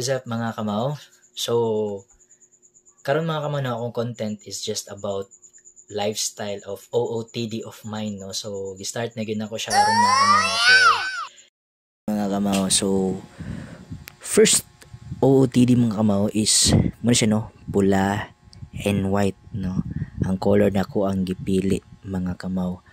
What's up mga kamaw? So, karon mga kamaw na akong content is just about lifestyle of OOTD of mine, no? So, gi-start na gyud ako siya karon mga kamaw. So, first OOTD mga kamaw is mo siya no, pula and white, no? Ang color na ko ang gipili mga kamaw.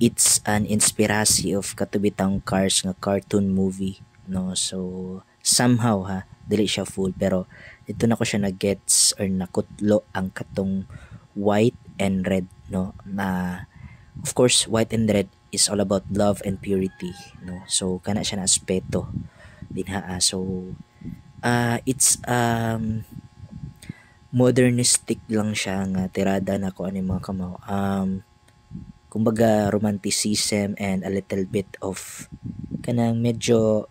It's an inspirasi of katubitang Cars nga cartoon movie, no? So somehow dili siya full pero ito na ko siya na-gets or nakutlo ang katong white and red, no? Na of course white and red is all about love and purity, no? So kana siya na aspeto dinha. So it's modernistic lang siya nga tirada na ko ani mga kamaw. Kumbaga romanticism and a little bit of kanang medyo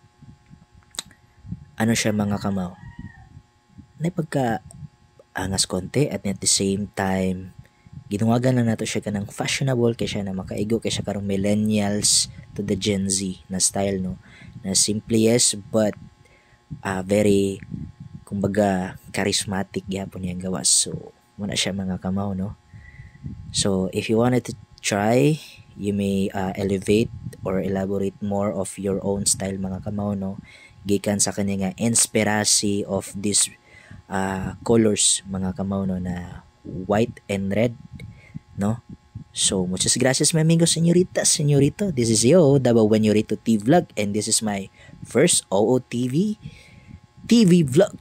ano siya mga kamaw, na pagka angas konti at at the same time ginuwagan lang nato siya kanang fashionable kay siya na makaigo kay siya karong millennials to the Gen Z na style, no? Na simple yes but very kumbaga charismatic gyapon niyang gawas. So muna siya mga kamaw, no? So if you wanted to try, you may elevate or elaborate more of your own style mga kamaw, no? Gikan sa kanya nga inspirasi of these colors mga kamaw, no, na white and red, no? So muchas gracias my amigos, señoritas, señorito. This is yo, Davao Buenyorito TV Vlog, and this is my first OOTV TV vlog.